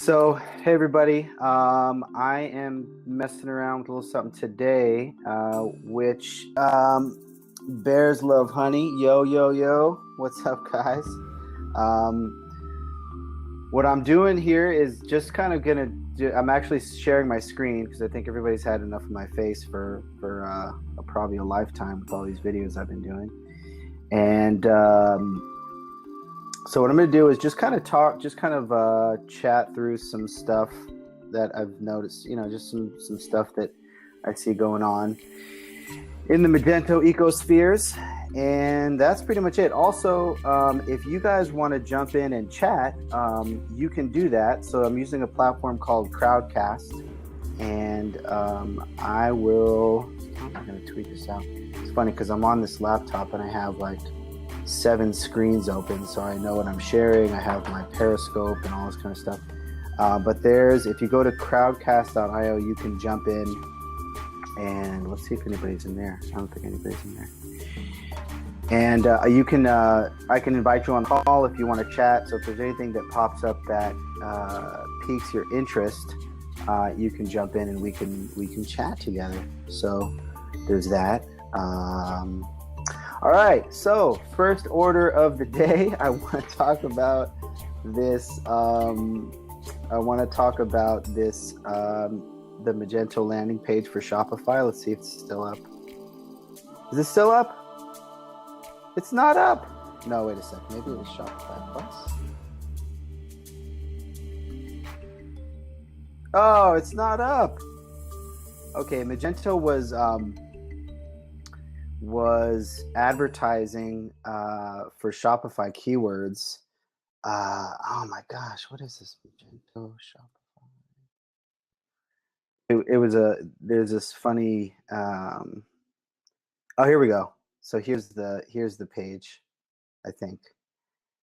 So, hey everybody, I am messing around with a little something today, which bears love honey. Yo, yo, yo. What's up, guys? Um, what I'm doing here is just kind of gonna I'm actually sharing my screen because I think everybody's had enough of my face for probably a lifetime with all these videos I've been doing. And so what I'm going to do is just kind of chat through some stuff that I've noticed, just some stuff that I see going on in the Magento ecospheres. And that's pretty much it. Also, if you guys want to jump in and chat, you can do that. So I'm using a platform called Crowdcast. And I'm going to tweet this out. It's funny because I'm on this laptop and I have like 7 screens open, so I know what I'm sharing. I have my Periscope and all this kind of stuff. But if you go to crowdcast.io, you can jump in and let's see if anybody's in there. I don't think anybody's in there. And I can invite you on call if you want to chat. So if there's anything that pops up that piques your interest, you can jump in and we can chat together. So there's that. All right, so first order of the day, I want to talk about this. The Magento landing page for Shopify. Let's see if it's still up. Is it still up? It's not up. No, wait a sec. Maybe it was Shopify Plus. Oh, it's not up. Okay, Magento was advertising for Shopify keywords. Oh my gosh, what is this? Magento Shopify. There's this funny. Oh, here we go. So here's the page. I think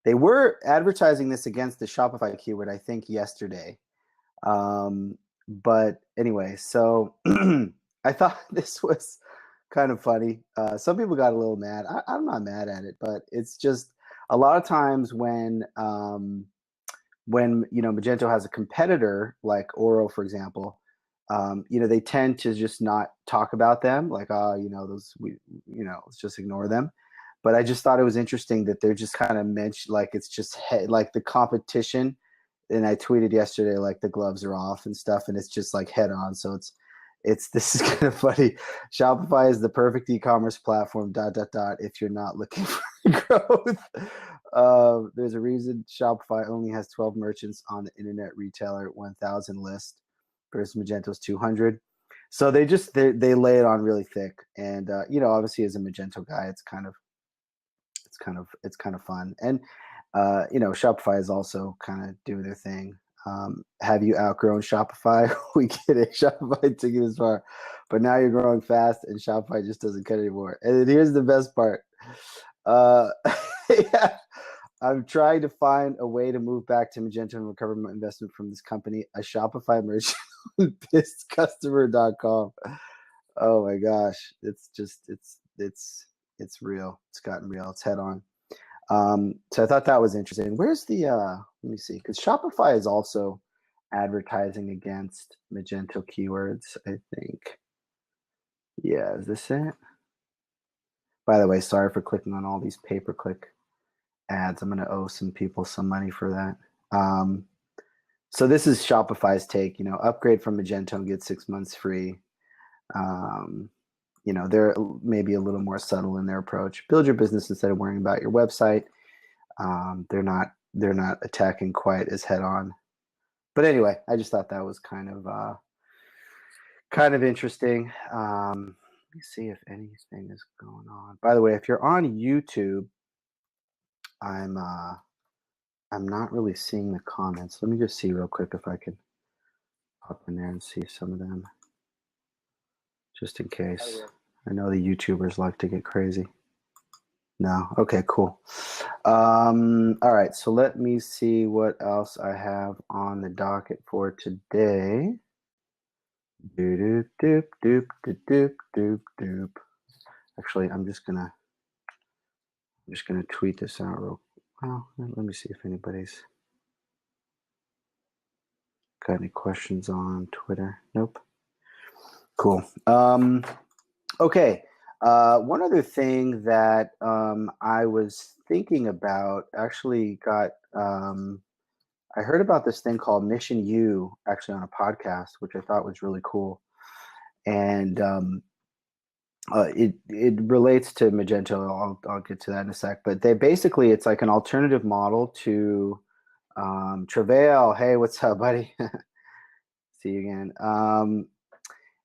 they were advertising this against the Shopify keyword. I think yesterday. But anyway, so I thought this was kind of funny. Some people got a little mad. I'm not mad at it, but it's just a lot of times when Magento has a competitor like Oro, for example, they tend to just not talk about them. Like, let's just ignore them. But I just thought it was interesting that they're just kind of mentioned, like it's just like the competition. And I tweeted yesterday, like the gloves are off and stuff, and it's just like head on. So this is kind of funny. Shopify is the perfect e-commerce platform, ... if you're not looking for growth. There's a reason Shopify only has 12 merchants on the Internet Retailer 1000 list versus Magento's 200. So they lay it on really thick. And, obviously as a Magento guy, it's kind of fun. And, Shopify is also kind of doing their thing. Have you outgrown Shopify? We get it. Shopify took you as far, but now you're growing fast and Shopify just doesn't cut anymore. And then here's the best part. Yeah, I'm trying to find a way to move back to Magento and recover my investment from this company. A Shopify merchant on pisscustomer.com. Oh my gosh. It's real. It's gotten real. It's head on. So I thought that was interesting. Where's the, let me see, because Shopify is also advertising against Magento keywords, I think. Yeah, is this it? By the way, sorry for clicking on all these pay-per-click ads. I'm going to owe some people some money for that. So this is Shopify's take, upgrade from Magento and get 6 months free. They're maybe a little more subtle in their approach. Build your business instead of worrying about your website. They're not attacking quite as head on. But anyway, I just thought that was kind of interesting. Let me see if anything is going on. By the way, if you're on YouTube, I'm not really seeing the comments. Let me just see real quick if I can pop in there and see some of them, just in case. I know the YouTubers like to get crazy. No? Okay, cool. All right, so let me see what else I have on the docket for today. Doop, doop, doop, doop, doop, doop, doop. Actually, I'm just gonna tweet this out real. Well, let me see if anybody's. Got any questions on Twitter? Nope. Cool. Okay. One other thing that I was thinking about actually got I heard about this thing called Mission U actually on a podcast, which I thought was really cool. And it relates to Magento. I'll get to that in a sec. But they basically it's like an alternative model to Travail. Hey, what's up, buddy? See you again.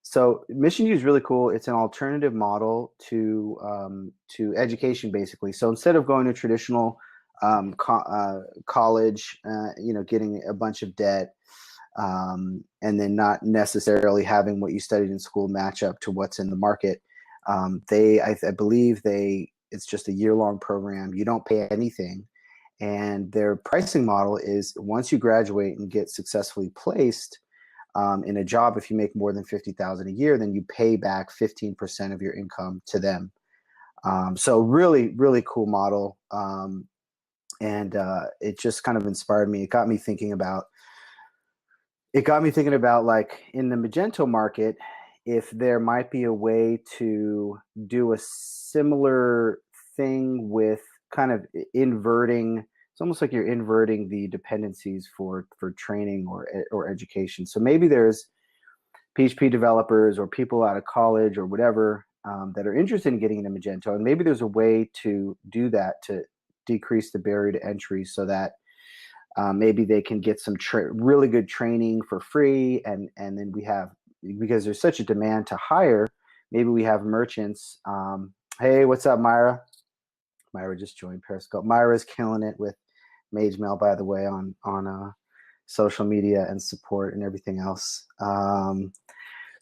So Mission U is really cool. It's an alternative model to education, basically. So instead of going to traditional college, getting a bunch of debt, and then not necessarily having what you studied in school match up to what's in the market, I believe it's just a year-long program. You don't pay anything, and their pricing model is once you graduate and get successfully placed in a job, if you make more than $50,000 a year, then you pay back 15% of your income to them. So really, really cool model. And it just kind of inspired me. It got me thinking about like in the Magento market, if there might be a way to do a similar thing with kind of inverting. It's almost like you're inverting the dependencies for training or education. So maybe there's PHP developers or people out of college or whatever that are interested in getting into Magento, and maybe there's a way to do that to decrease the barrier to entry, so that maybe they can get some really good training for free, and then we have, because there's such a demand to hire, maybe we have merchants. Hey, what's up, Myra? Myra just joined Periscope. Myra's killing it with Mage Mail, by the way, on social media and support and everything else.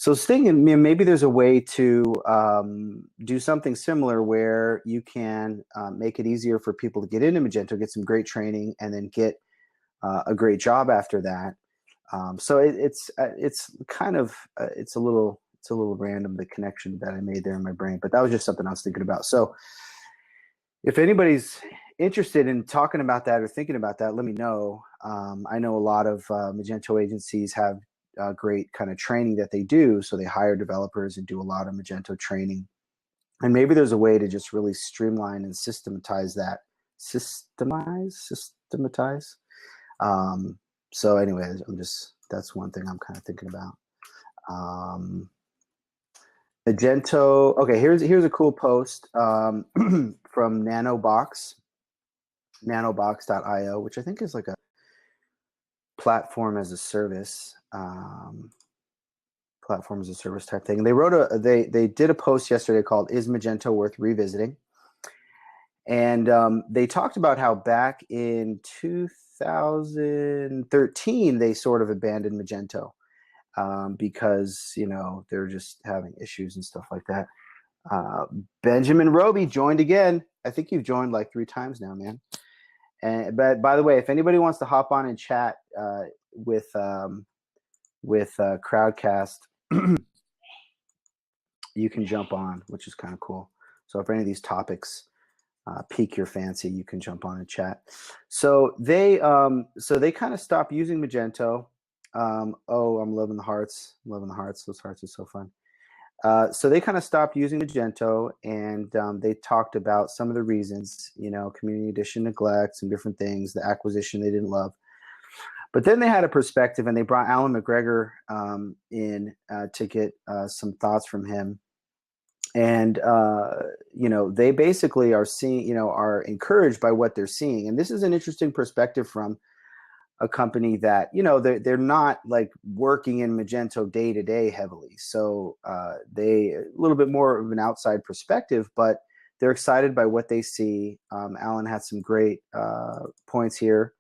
So thinking maybe there's a way to do something similar where you can make it easier for people to get into Magento, get some great training, and then get a great job after that. So it's kind of it's a little random, the connection that I made there in my brain, but that was just something I was thinking about. So if anybody's interested in talking about that or thinking about that, let me know. I know a lot of Magento agencies have great kind of training that they do. So they hire developers and do a lot of Magento training. And maybe there's a way to just really streamline and systematize that. Systematize. So anyways, that's one thing I'm kind of thinking about. Magento. Okay, here's a cool post from Nanobox, nanobox.io, which I think is like a platform as a service, type thing. And they did a post yesterday called "Is Magento Worth Revisiting?" And they talked about how back in 2013 they sort of abandoned Magento. Because they're just having issues and stuff like that. Benjamin Roby joined again. I think you've joined like 3 times now, man. But by the way, if anybody wants to hop on and chat with Crowdcast, you can jump on, which is kind of cool. So if any of these topics pique your fancy, you can jump on and chat. So they kind of stopped using Magento. I'm loving the hearts. Those hearts are so fun. So they kind of stopped using Magento, and they talked about some of the reasons, community edition neglect, some different things, the acquisition they didn't love. But then they had a perspective, and they brought Alan McGregor in to get some thoughts from him. And, they basically are seeing, are encouraged by what they're seeing. And this is an interesting perspective from a company that, they're not like working in Magento day to day heavily. So they a little bit more of an outside perspective, but they're excited by what they see. Alan had some great points here: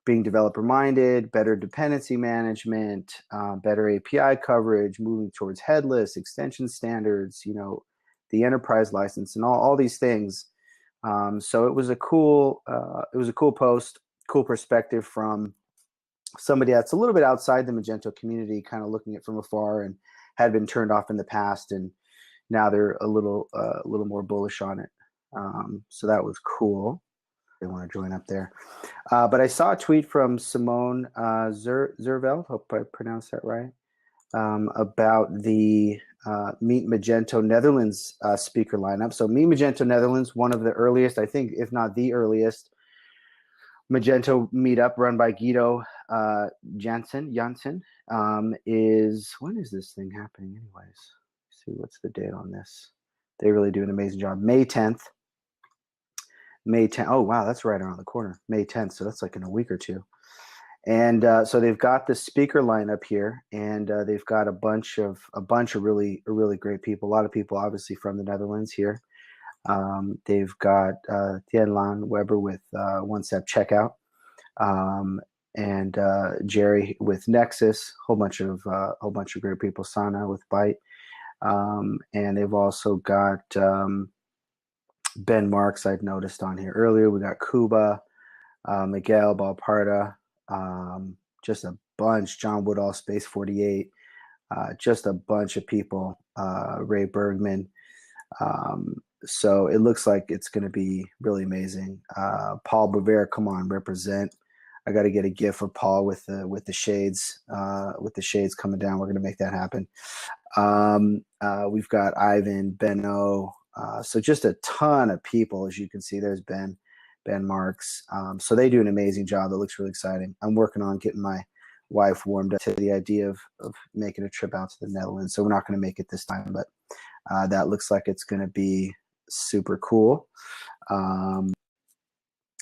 being developer minded, better dependency management, better API coverage, moving towards headless, extension standards, the enterprise license, and all these things. So it was a cool post. Cool perspective from somebody that's a little bit outside the Magento community, kind of looking at it from afar and had been turned off in the past, and now they're a little more bullish on it. So that was cool. they want to join up there. But I saw a tweet from Simone Zerveld, hope I pronounced that right, about the Meet Magento Netherlands speaker lineup. So Meet Magento Netherlands, one of the earliest, I think, if not the earliest, Magento meetup run by Guido Janssen, is, when is this thing happening anyways? Let's see, what's the date on this? They really do an amazing job. May 10th. Oh, wow, that's right around the corner. May 10th, so that's like in a week or two. And so they've got the speaker lineup here, and they've got a bunch of really great people. A lot of people, obviously, from the Netherlands here. They've got Tien Lan Weber with One Step Checkout, and Jerry with Nexus. Whole bunch of great people. Sana with Byte, and they've also got Ben Marks. I'd noticed on here earlier. We got Kuba, Miguel Balparda. Just a bunch. John Woodall, Space 48. Just a bunch of people. Ray Bergman. So it looks like it's going to be really amazing. Paul Bavera, come on, represent. I got to get a gift for Paul with the shades coming down. We're going to make that happen. We've got Ivan, Benno. So just a ton of people, as you can see. There's Ben Marks. So they do an amazing job. That looks really exciting. I'm working on getting my wife warmed up to the idea of making a trip out to the Netherlands. So we're not going to make it this time, but that looks like it's going to be super cool.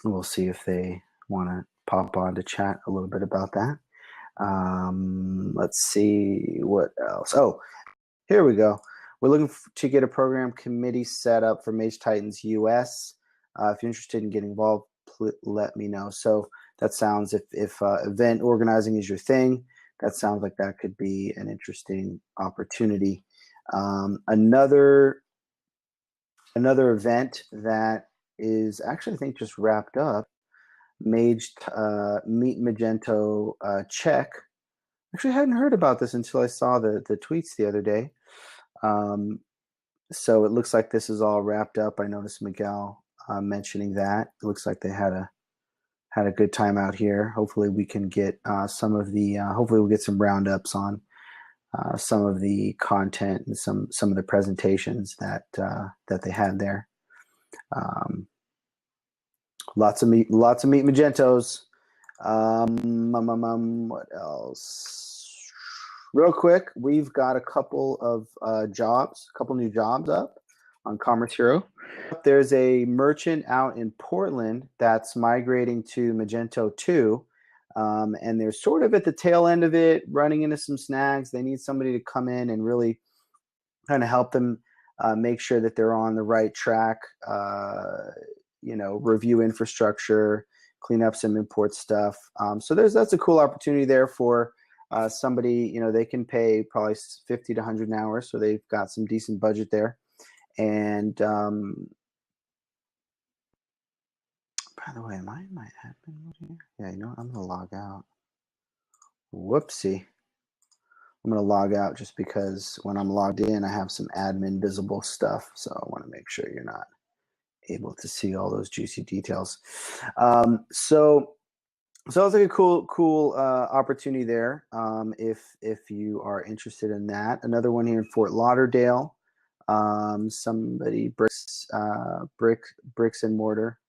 We'll see if they want to pop on to chat a little bit about that. Let's see what else. Oh, here we go. We're looking to get a program committee set up for MageTitans US. If you're interested in getting involved, let me know. So that sounds, if event organizing is your thing, that sounds like that could be an interesting opportunity. Another event that is actually, I think, just wrapped up, Meet Magento Check. Actually, I hadn't heard about this until I saw the tweets the other day. So it looks like this is all wrapped up. I noticed Miguel mentioning that. It looks like they had a good time out here. Hopefully we can get hopefully we'll get some roundups on some of the content and some of the presentations that they had there. Lots of meet Magentos. What else? Real quick, we've got a couple of new jobs up on Commerce Hero. There's a merchant out in Portland that's migrating to Magento 2. And they're sort of at the tail end of it, running into some snags. They need somebody to come in and really kind of help them make sure that they're on the right track, review infrastructure, clean up some import stuff. So that's a cool opportunity there for somebody. They can pay probably 50 to 100 an hour, so they've got some decent budget there. And by the way, am I in my admin mode here? Yeah, I'm gonna log out. Whoopsie. I'm gonna log out just because when I'm logged in, I have some admin visible stuff. So I want to make sure you're not able to see all those juicy details. So it was like a cool opportunity there. If you are interested in that. Another one here in Fort Lauderdale. Somebody bricks and mortar.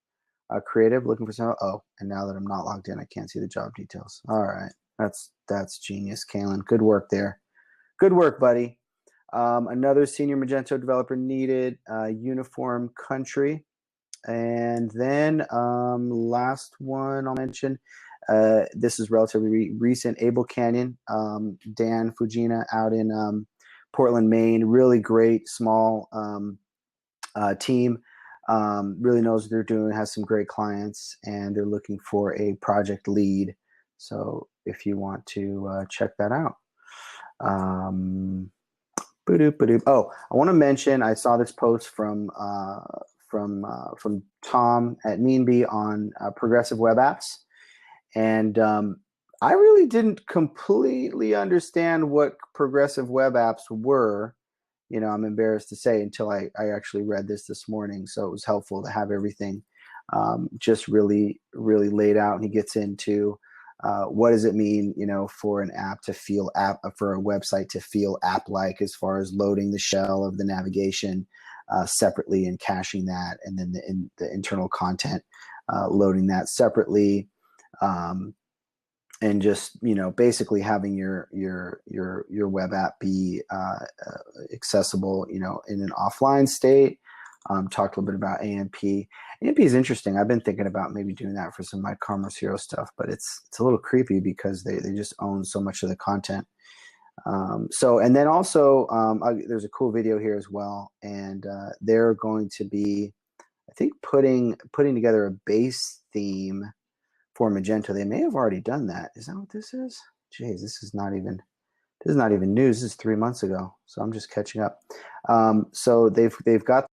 Creative, looking for some. Oh, and now that I'm not logged in, I can't see the job details. All right, that's genius, Kalen. Good work there. Good work, buddy. Another senior Magento developer needed. Uniform country, and then last one I'll mention. This is relatively recent. Able Canyon, Dan Fujina out in Portland, Maine. Really great small team. Really knows what they're doing, has some great clients, and they're looking for a project lead. So if you want to check that out. Oh, I want to mention, I saw this post from Tom at Meanbee on progressive web apps. And I really didn't completely understand what progressive web apps were. I'm embarrassed to say, until I actually read this morning. So it was helpful to have everything just really laid out, and he gets into what does it mean, for an app to feel for a website to feel app-like, as far as loading the shell of the navigation separately and caching that, and then the internal content loading that separately, and just basically having your web app be accessible, in an offline state. Talked a little bit about AMP. AMP is interesting. I've been thinking about maybe doing that for some of my Commerce Hero stuff, but it's a little creepy because they just own so much of the content. And then also there's a cool video here as well, and they're going to be, I think, putting together a base theme for Magento. They may have already done that. Is that what this is? Jeez, this is not even news. This is 3 months ago, so I'm just catching up. So they've got